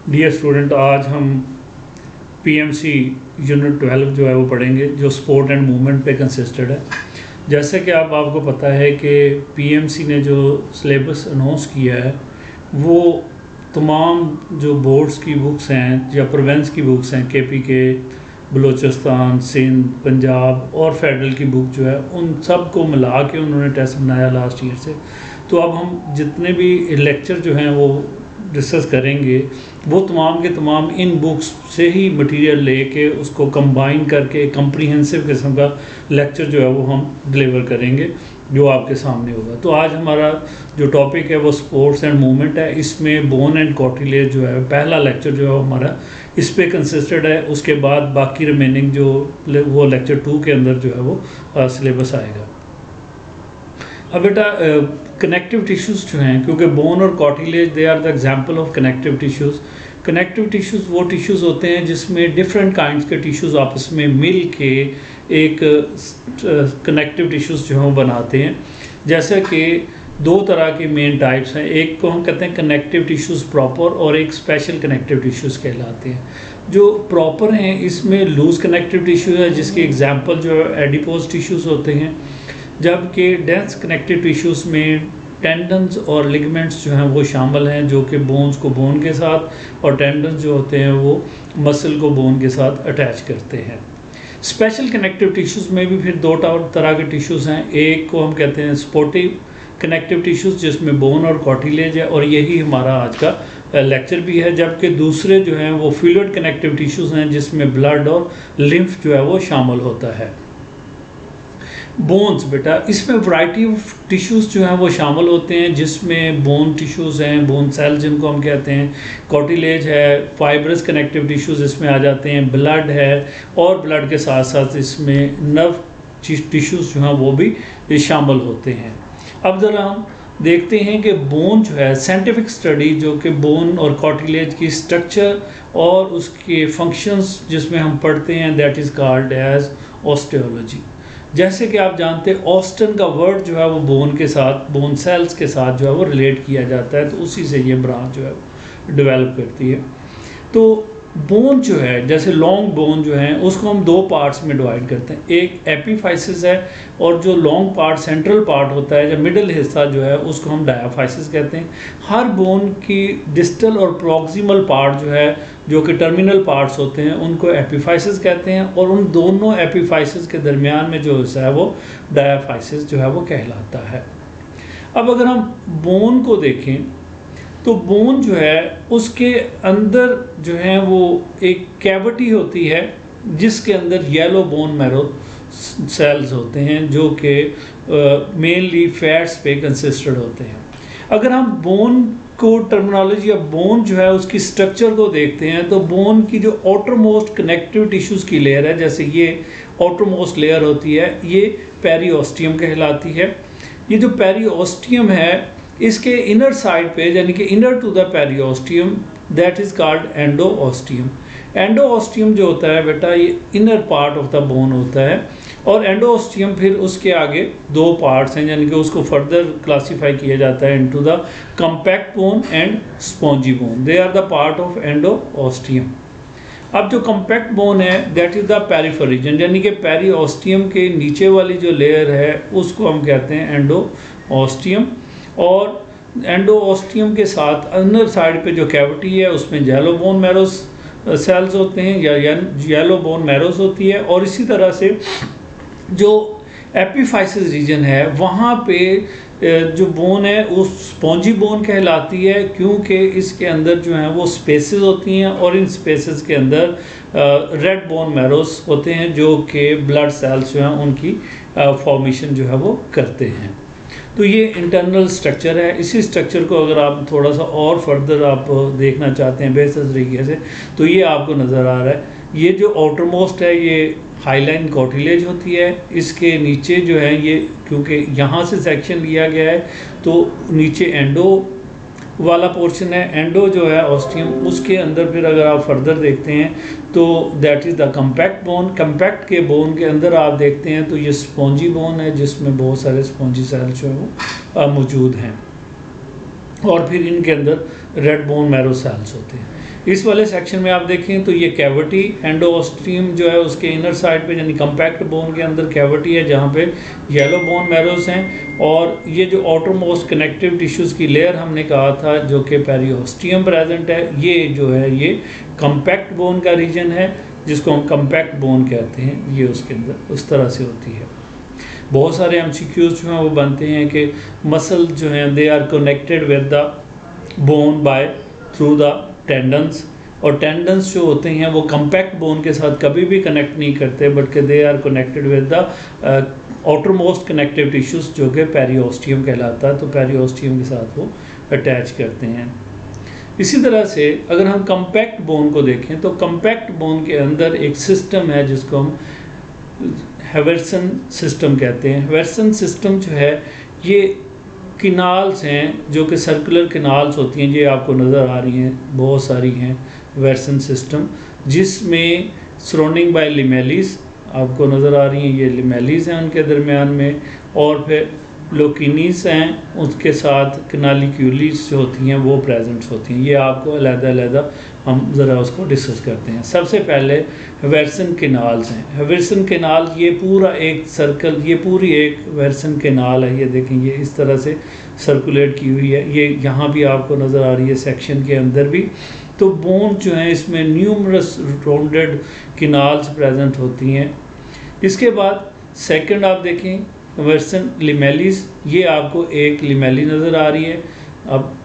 Dear student, आज हम PMC unit 12 जो है वो पढ़ेंगे, जो स्पोर्ट एंड मूवमेंट पे कंसिस्टेड है। जैसे कि आपको पता है कि पीएमसी ने जो सिलेबस अनाउंस किया है वो तमाम जो बोर्ड्स की बुक्स हैं या प्रोवेंस की बुक्स हैं, केपीके, बलूचिस्तान, सिंध, पंजाब और फेडरल की बुक जो है उन सब को मिला के उन्होंने टेस्ट बनाया लास्ट ईयर से। तो अब हम जितने भी लेक्चर जो हैं वो डिस्कस करेंगे वो तमाम के तमाम इन बुक्स से ही मटेरियल लेके उसको कंबाइन करके कम्प्रीहेंसिव किस्म का लेक्चर जो है वो हम डिलीवर करेंगे, जो आपके सामने होगा। तो आज हमारा जो टॉपिक है वो स्पोर्ट्स एंड मूवमेंट है। इसमें बोन एंड कार्टिलेज जो है पहला लेक्चर जो है हमारा इस पे कंसिस्टेड है। उसके बाद बाकी रिमेनिंग जो वो लेक्चर 2 के अंदर जो है वो सिलेबस आएगा। अब बेटा कनेक्टिव टिश्यूज़ जो हैं, क्योंकि बोन और cartilage they are the example of connective tissues. Connective tissues वो टिश्यूज़ होते हैं जिसमें डिफरेंट काइंड्स के टिश्यूज़ आपस में मिल के एक कनेक्टिव टिश्यूज़ जो हैं बनाते हैं। जैसे कि दो तरह के मेन टाइप्स हैं, एक को हम कहते हैं कनेक्टिव टिश्यूज़ प्रॉपर और एक स्पेशल कनेक्टिव टिश्यूज़ कहलाते हैं। जो प्रॉपर हैं इसमें लूज कनेक्टिव टिश्यू है जिसके एग्जांपल जो एडिपोज टिश्यूज़ होते हैं, जबकि डेंस कनेक्टिव टिश्यूज़ में टेंडन्स और लिगामेंट्स जो हैं वो शामिल हैं, जो कि बोन्स को बोन के साथ और टेंडन्स जो होते हैं वो मसल को बोन के साथ अटैच करते हैं। स्पेशल कनेक्टिव टिश्यूज़ में भी फिर दो तरह के टिश्यूज़ हैं। एक को हम कहते हैं स्पोर्टिव कनेक्टिव टिश्यूज़ जिसमें बोन और कार्टिलेज है, और यही हमारा आज का लेक्चर भी है। जबकि दूसरे जो हैं वो फ्लूइड कनेक्टिव टिश्यूज़ हैं जिसमें ब्लड और लिम्फ जो है वो शामिल होता है। बोन्स बेटा, इसमें वैरायटी ऑफ टिश्यूज़ जो हैं वो शामिल होते हैं, जिसमें बोन टिश्यूज़ हैं, बोन सेल जिनको हम कहते हैं, कार्टिलेज है, फाइब्रस कनेक्टिव टिश्यूज़ इसमें आ जाते हैं, ब्लड है, और ब्लड के साथ साथ इसमें नर्व टिश्यूज़ जो हैं वो भी शामिल होते हैं। अब ज़रा हम देखते हैं कि बोन जो है साइंटिफिक स्टडी जो कि बोन और कार्टिलेज की स्ट्रक्चर और उसके फंक्शंस जिसमें हम पढ़ते हैं, that is called as osteology. जैसे कि आप जानते हैं ऑस्टन का वर्ड जो है वो बोन के साथ, बोन सेल्स के साथ जो है वो रिलेट किया जाता है, तो उसी से ये ब्रांच जो है डेवलप करती है। तो बोन जो है, जैसे लॉन्ग बोन जो है उसको हम दो पार्ट्स में डिवाइड करते हैं। एक एपीफाइसिस है, और जो लॉन्ग पार्ट सेंट्रल पार्ट होता है, जो मिडल हिस्सा जो है उसको हम डायाफाइसिस कहते हैं। हर बोन की डिस्टल और प्रॉक्सिमल पार्ट जो है, जो कि टर्मिनल पार्ट्स होते हैं, उनको एपीफाइसिस कहते हैं, और उन दोनों एपीफाइसिस के दरमियान में जो हिस्सा है वो डायाफाइसिस जो है वो कहलाता है। अब अगर हम बोन को देखें तो बोन जो है उसके अंदर जो है वो एक कैविटी होती है जिसके अंदर येलो बोन मैरो सेल्स होते हैं, जो कि मेनली फैट्स पे कंसिस्टेड होते हैं। अगर हम बोन को टर्मिनोलॉजी या बोन जो है उसकी स्ट्रक्चर को देखते हैं तो बोन की जो आउटरमोस्ट कनेक्टिव टिश्यूज़ की लेयर है, जैसे ये आउटरमोस्ट लेयर होती है, ये पेरिओस्टियम कहलाती है। ये जो पेरिओस्टियम है इसके इनर साइड पे, यानी कि inner to the periosteum, that is called endosteum. Endosteum जो होता है बेटा ये inner part of the bone होता है, और एंडोओस्टियम फिर उसके आगे दो पार्ट्स हैं, यानी कि उसको फर्दर क्लासीफाई किया जाता है into the compact bone and spongy bone. They are the part of endosteum. अब जो कम्पैक्ट बोन है that is the peripheral region, यानी कि पेरिओस्टियम के नीचे वाली जो लेयर है उसको हम कहते हैं एंडोओस्टियम, और एंडोओस्टियम के साथ अंदर साइड पे जो कैविटी है उसमें येलो बोन मैरोस सेल्स होते हैं या येलो बोन मैरोस होती है। और इसी तरह से जो एपीफाइसिस रीजन है वहाँ पे जो बोन है वो स्पॉन्जी बोन कहलाती है, क्योंकि इसके अंदर जो है वो स्पेसेस होती हैं, और इन स्पेसेस के अंदर रेड बोन मैरोस होते हैं जो कि ब्लड सेल्स जो हैं उनकी फॉर्मेशन जो है वो करते हैं। तो ये इंटरनल स्ट्रक्चर है। इसी स्ट्रक्चर को अगर आप थोड़ा सा और फर्दर आप देखना चाहते हैं बेहतर तरीके से, तो ये आपको नज़र आ रहा है, ये जो आउटरमोस्ट है ये हाईलाइन कार्टिलेज होती है। इसके नीचे जो है ये, क्योंकि यहाँ से सेक्शन लिया गया है तो नीचे एंडो वाला पोर्शन है, एंडो जो है ऑस्टियम, उसके अंदर फिर अगर आप फर्दर देखते हैं तो that is the compact bone. Compact के बोन के अंदर आप देखते हैं तो ये स्पॉन्जी बोन है जिसमें बहुत सारे स्पॉन्जी सेल्स जो है वो मौजूद हैं, और फिर इनके अंदर रेड बोन मैरो सेल्स होते हैं। इस वाले सेक्शन में आप देखें तो ये कैविटी एंडोऑस्टियम जो है उसके इनर साइड पे यानी कम्पैक्ट बोन के अंदर कैविटी है जहाँ पे येलो बोन मैरोस हैं, और ये जो आउटरमोस्ट कनेक्टिव टिश्यूज़ की लेयर हमने कहा था जो कि पेरिओस्टियम प्रेजेंट है, ये जो है ये कम्पैक्ट बोन का रीजन है जिसको हम कम्पैक्ट बोन कहते हैं। ये उसके अंदर उस तरह से होती है। बहुत सारे MCQs जो हैं वो बनते हैं कि मसल जो हैं they are connected with the bone by through the tendons, और टेंडन्स जो होते हैं वो कम्पैक्ट बोन के साथ कभी भी कनेक्ट नहीं करते but they are connected with the outermost connective tissues जो कि पेरिओस्टियम कहलाता है, तो पेरिओस्टियम के साथ वो अटैच करते हैं। इसी तरह से अगर हम कम्पैक्ट बोन को देखें तो कम्पैक्ट बोन के अंदर एक सिस्टम है जिसको हम हैवर्सन सिस्टम कहते हैं। हैवर्सन सिस्टम जो है ये किनाल्स हैं जो कि सर्कुलर किनाल्स होती हैं, ये आपको नज़र आ रही हैं, बहुत सारी हैं हैवर्सन सिस्टम, जिसमें सराउंडिंग बाय लिमेलिस आपको नज़र आ रही हैं, ये लिमेलिस हैं उनके दरमियान में, और फिर लोकिनीस हैं उसके साथ कनालिक्यूलिस जो होती हैं वो प्रेजेंट्स होती हैं। ये आपको अलग-अलग हम ज़रा उसको डिस्कस करते हैं। सबसे पहले हैवर्सन केनाल्स हैं। हैवर्सन केनाल ये पूरा एक सर्कल, ये पूरी एक हैवर्सन केनाल है, ये देखें ये इस तरह से सर्कुलेट की हुई है, ये यहाँ भी आपको नज़र आ रही है सेक्शन के अंदर भी। तो बोन जो है इसमें न्यूमरस राउंडेड केनाल्स प्रेजेंट होती हैं। इसके बाद सेकंड आप देखें हैवर्सन लिमेलिस, ये आपको एक लिमेली नज़र आ रही है। अब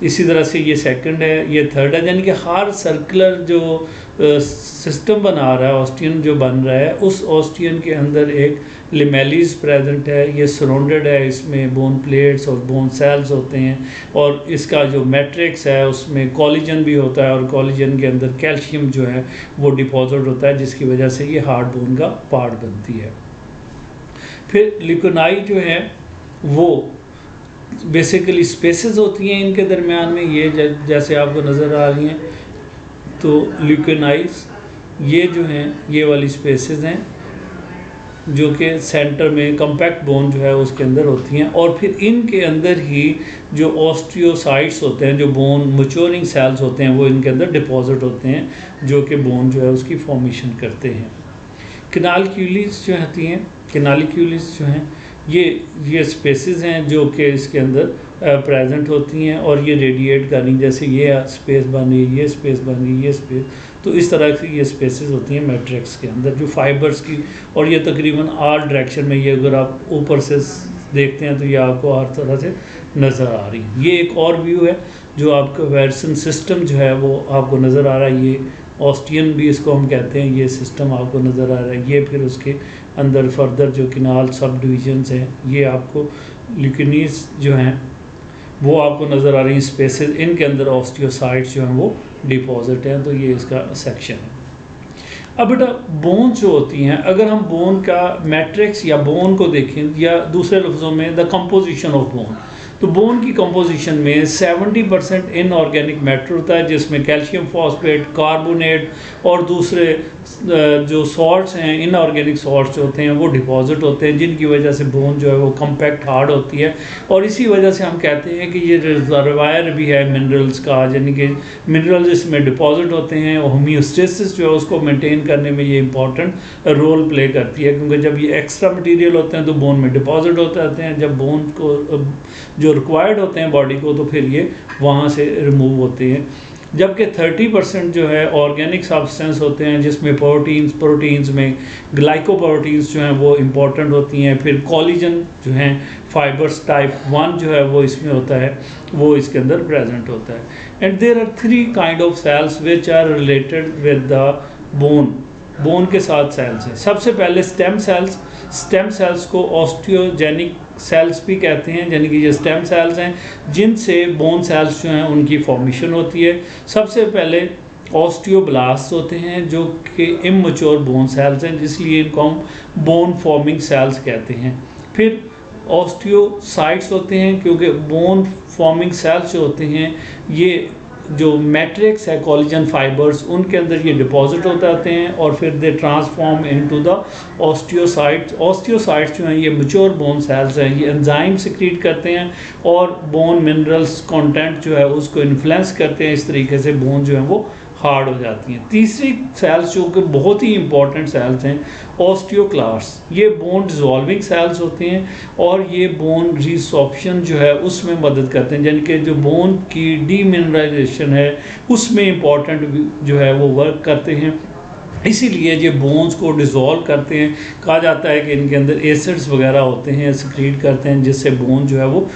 इसी तरह से ये सेकंड है, ये थर्ड है, यानी कि हर सर्कुलर जो सिस्टम बना रहा है ऑस्टियन जो बन रहा है उस ऑस्टियन के अंदर एक लिमेलिस प्रेजेंट है, ये सराउंडेड है, इसमें बोन प्लेट्स और बोन सेल्स होते हैं, और इसका जो मैट्रिक्स है उसमें कोलेजन भी होता है, और कोलेजन के अंदर कैल्शियम जो है वो डिपॉजिट होता है जिसकी वजह से ये हार्ड बोन का पार्ट बनती है। फिर लिकोनाई जो है वो बेसिकली स्पेसेस होती हैं इनके दरमियान में, ये जैसे आपको नज़र आ रही हैं, तो लिकोनाइज ये जो हैं ये वाली स्पेसेस हैं जो कि सेंटर में कम्पैक्ट बोन जो है उसके अंदर होती हैं, और फिर इनके अंदर ही जो ऑस्टियोसाइट्स होते हैं, जो बोन मैच्योरिंग सेल्स होते हैं, वो इनके अंदर डिपॉजिट होते हैं जो कि बोन जो है उसकी फॉर्मेशन करते हैं। कैनालिक्यूलिस जो होती हैं, कैनालिक्यूलिस जो हैं ये स्पेसेस हैं जो कि इसके अंदर प्रेजेंट होती हैं, और ये रेडिएट कर रही, जैसे ये स्पेस बन रही है, ये स्पेस बन रही है, ये स्पेस, तो इस तरह से ये स्पेसेस होती हैं मैट्रिक्स के अंदर जो फाइबर्स की, और ये तकरीबन आर डायरेक्शन में, ये अगर आप ऊपर से देखते हैं तो ये आपको हर तरह से नज़र आ रही है। ये एक और व्यू है जो आपका हैवर्सन सिस्टम जो है वो आपको नज़र आ रहा है, ये ऑस्टियन भी इसको हम कहते हैं, ये सिस्टम आपको नज़र आ रहा है। ये फिर उसके अंदर फर्दर जो किनाल सब डिविजन्स हैं, ये आपको लिकोनीस जो हैं वो आपको नज़र आ रही हैं स्पेसेस, इनके अंदर ऑस्टियोसाइट्स जो हैं वो डिपॉजिट हैं, तो ये इसका सेक्शन है। अब बेटा बोन जो होती हैं, अगर हम बोन का मैट्रिक्स या बोन को देखें, या दूसरे लफ्ज़ों में द कंपोजिशन ऑफ बोन, तो बोन की कंपोजिशन में 70% इनऑर्गेनिक मैटर होता है जिसमें कैल्शियम फॉस्फेट, कार्बोनेट और दूसरे जो सॉल्ट्स हैं, इनऑर्गेनिक सॉल्ट्स होते हैं वो डिपॉजिट होते हैं, जिनकी वजह से बोन जो है वो कम्पैक्ट हार्ड होती है, और इसी वजह से हम कहते हैं कि ये रिजर्वायर भी है मिनरल्स का, यानी कि मिनरल्स इसमें डिपॉजिट होते हैं, और होम्योस्टेसिस जो है उसको मेंटेन करने में ये इंपॉर्टेंट रोल प्ले करती है, क्योंकि जब ये एक्स्ट्रा मटीरियल होते हैं तो बोन में डिपॉजिट होते रहते हैं, जब बोन को जो रिक्वायर्ड होते हैं बॉडी को तो फिर ये वहाँ से रिमूव होते हैं। जबकि 30% जो है ऑर्गेनिक सब्सटेंस होते हैं जिसमें प्रोटीन्स में ग्लाइकोप्रोटीन्स जो हैं वो इम्पॉर्टेंट होती हैं, फिर कोलेजन जो हैं फाइबर्स टाइप 1 जो है वो इसमें होता है, वो इसके अंदर प्रेजेंट होता है। And there are 3 kind of cells which are related with the bone के साथ सेल्स हैं। सबसे पहले स्टेम सेल्स को ऑस्टियोजेनिक सेल्स भी कहते हैं, यानी कि ये स्टेम सेल्स हैं जिनसे बोन सेल्स जो हैं उनकी फॉर्मेशन होती है। सबसे पहले ऑस्टियोब्लास्ट होते हैं जो कि इमैच्योर बोन सेल्स हैं, इसलिए इनको हम बोन फॉर्मिंग सेल्स कहते हैं। फिर ऑस्टियोसाइट्स होते हैं, क्योंकि बोन फॉर्मिंग सेल्स जो होते हैं ये जो मैट्रिक्स है कोलेजन फाइबर्स, उनके अंदर ये डिपॉजिट होते आते हैं और फिर they transform into the osteocytes. Osteocytes जो हैं ये मैच्योर बोन सेल्स हैं, ये एंजाइम सिक्रीट करते हैं और बोन मिनरल्स कंटेंट जो है उसको इन्फ्लुएंस करते हैं, इस तरीके से बोन जो है वो हार्ड हो जाती हैं। तीसरी सेल्स जो कि बहुत ही इंपॉर्टेंट सेल्स हैं ऑस्टियोक्लास्ट, ये बोन डिजॉल्विंग सेल्स होते हैं और ये बोन रिसॉर्प्शन जो है उसमें मदद करते हैं, यानी कि जो बोन की डीमिनरलाइजेशन है उसमें इंपॉर्टेंट जो है वो वर्क करते हैं। इसीलिए ये बोन्स को डिज़ोल्व करते हैं। कहा जाता है कि इनके अंदर एसिड्स वगैरह होते हैं, सिक्रीट करते हैं, जिससे बोन जो है वो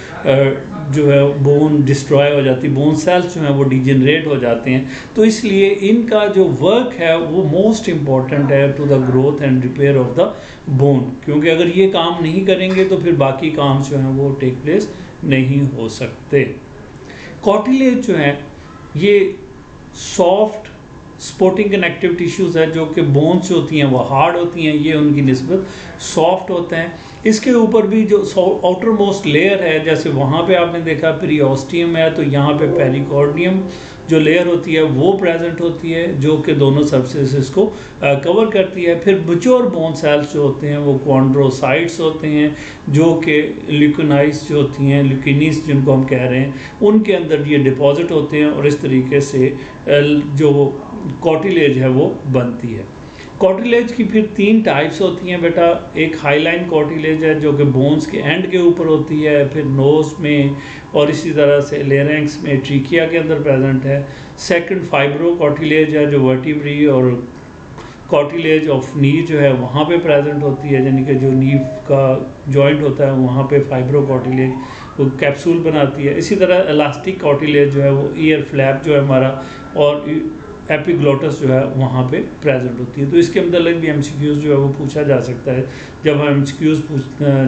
जो है बोन डिस्ट्रॉय हो जाती है, बोन सेल्स जो हैं वो डिजेनरेट हो जाते हैं। तो इसलिए इनका जो वर्क है वो मोस्ट इम्पॉर्टेंट है to the growth and repair of the bone, क्योंकि अगर ये काम नहीं करेंगे तो फिर बाकी काम जो हैं वो टेक प्लेस नहीं हो सकते। कार्टिलेज जो है ये सॉफ्ट स्पोर्टिंग कनेक्टिव टिश्यूज़ है, जो कि बोन्स होती हैं वो हार्ड होती हैं, ये उनकी निस्बत सॉफ्ट होते हैं। इसके ऊपर भी जो आउटर मोस्ट लेयर है, जैसे वहाँ पे आपने देखा पेरियोस्टियम है, तो यहाँ पे पेरिकॉर्डियम जो लेयर होती है वो प्रेजेंट होती है, जो कि दोनों सर्फेसेस को कवर करती है। फिर मैच्योर बोन सेल्स जो होते हैं वो कॉन्ड्रोसाइट्स होते हैं, जो कि ल्यूकेनाइज जो होती हैं, ल्यूकिनीस जिनको हम कह रहे हैं, उनके अंदर ये डिपॉजिट होते हैं और इस तरीके से जो कार्टिलेज है वो बनती है। कार्टिलेज की फिर 3 टाइप्स होती हैं बेटा। एक हाईलाइन कार्टिलेज है जो कि बोन्स के एंड के ऊपर होती है, फिर नोज में और इसी तरह से लेरेंक्स में, ट्रिकिया के अंदर प्रेजेंट है। सेकंड फाइब्रो कार्टिलेज है जो वर्टिब्री और कार्टिलेज ऑफ नी जो है वहाँ पे प्रेजेंट होती है, यानी कि जो नी का जॉइंट होता है वहाँ पे फाइब्रो कार्टिलेज वो कैप्सूल बनाती है। इसी तरह इलास्टिक कार्टिलेज जो है वो ईयर फ्लैप जो है हमारा और एपिग्लोटस जो है वहाँ पे प्रेजेंट होती है। तो इसके अंदर भी एमसीक्यूज़ जो है वो पूछा जा सकता है। जब हम एमसीक्यूज़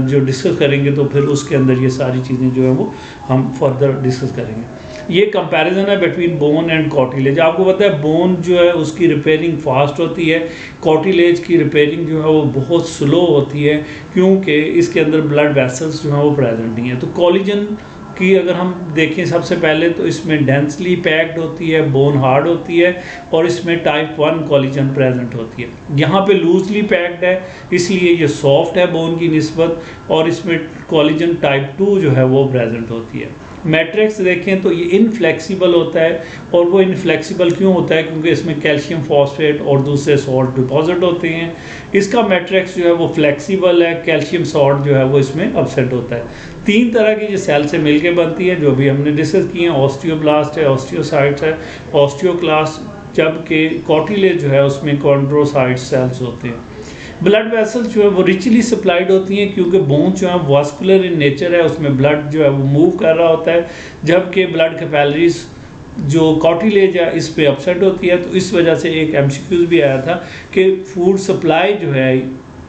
जो डिस्कस करेंगे तो फिर उसके अंदर ये सारी चीज़ें जो है वो हम फर्दर डिस्कस करेंगे। ये कंपैरिजन है बिटवीन बोन एंड कार्टिलेज। आपको पता है बोन जो है उसकी रिपेयरिंग फास्ट होती है, कार्टिलेज की रिपेयरिंग जो है वो बहुत स्लो होती है, क्योंकि इसके अंदर ब्लड वेसल्स जो हैं वो प्रेजेंट नहीं है। तो कोलेजन कि अगर हम देखें सबसे पहले तो इसमें डेंसली पैक्ड होती है, बोन हार्ड होती है और इसमें टाइप 1 कोलेजन प्रेजेंट होती है। यहाँ पे लूजली पैक्ड है इसलिए ये सॉफ्ट है बोन की निस्बत, और इसमें कोलेजन टाइप 2 जो है वो प्रेजेंट होती है। मैट्रिक्स देखें तो ये इनफ्लेक्सिबल होता है, और वो इनफ्लेक्सिबल क्यों होता है? क्योंकि इसमें कैल्शियम फॉस्फेट और दूसरे सॉल्ट डिपॉजिट होते हैं। इसका मैट्रिक्स जो है वो फ्लेक्सिबल है, कैल्शियम सॉल्ट जो है वो इसमें अपसेट होता है। 3 तरह की जो सेल से मिलके बनती है, जो भी हमने डिस्कस किए हैं, ऑस्टियोब्लास्ट है, ऑस्टियोसाइट्स है, ऑस्टियोक्लास्ट, जबकि कार्टिलेज जो है उसमें कॉन्ड्रोसाइट सेल्स होते हैं। ब्लड वेसल्स जो है वो रिचली सप्लाइड होती हैं, क्योंकि बोन जो है वास्कुलर इन नेचर है, उसमें ब्लड जो है वो मूव कर रहा होता है, जबकि ब्लड कैपिलरीज जो कार्टिलेज है इस पे अपसेट होती है। तो इस वजह से एक एमसीक्यूज भी आया था कि फूड सप्लाई जो है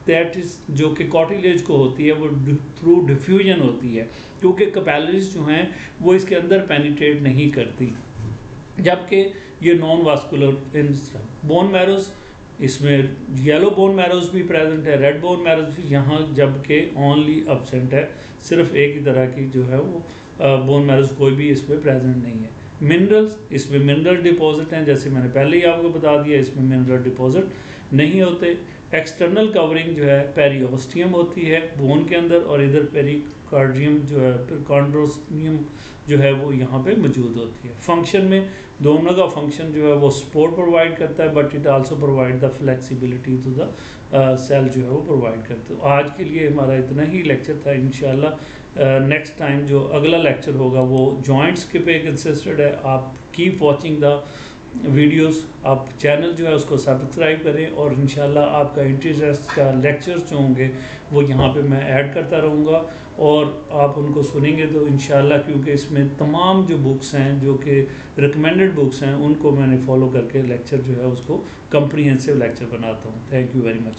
दैट इज़ जो कि कार्टिलेज को होती है वो थ्रू डिफ्यूजन होती है, क्योंकि कैपिलरीज जो हैं वो इसके अंदर पेनिट्रेट नहीं करती, जबकि ये non vascular in bone marrows, इसमें येलो बोन मैरोज भी प्रेजेंट है, रेड बोन मैरोज भी यहाँ, जबकि ओनली एब्सेंट है, सिर्फ एक ही तरह की जो है वो बोन मैरोज कोई भी इसमें प्रेजेंट नहीं है। मिनरल्स, इसमें मिनरल डिपॉजिट हैं, जैसे मैंने पहले ही आपको बता दिया, इसमें मिनरल डिपॉजिट नहीं होते। एक्सटर्नल कवरिंग जो है पेरियोस्टियम होती है बोन के अंदर, और इधर पेरिकार्डियम जो है कॉन्ड्रोसियम जो है वो यहाँ पे मौजूद होती है। फंक्शन में दोनों का फंक्शन जो है वो सपोर्ट प्रोवाइड करता है, but it also provide the flexibility to the cell जो है वो प्रोवाइड करता है। तो आज के लिए हमारा इतना ही लेक्चर था। इंशाल्लाह नेक्स्ट टाइम जो अगला लेक्चर होगा वो जॉइंट्स के पे कंसिस्टेड है। आप कीप वॉचिंग द वीडियोस, आप चैनल जो है उसको सब्सक्राइब करें, और इंशाल्लाह आपका इंटरेस्ट का लेक्चर्स जो होंगे वो यहाँ पे मैं ऐड करता रहूँगा, और आप उनको सुनेंगे तो इंशाल्लाह, क्योंकि इसमें तमाम जो बुक्स हैं जो कि रिकमेंडेड बुक्स हैं उनको मैंने फॉलो करके लेक्चर जो है उसको कम्प्रीहेंसिव लेक्चर बनाता हूँ। Thank you very much.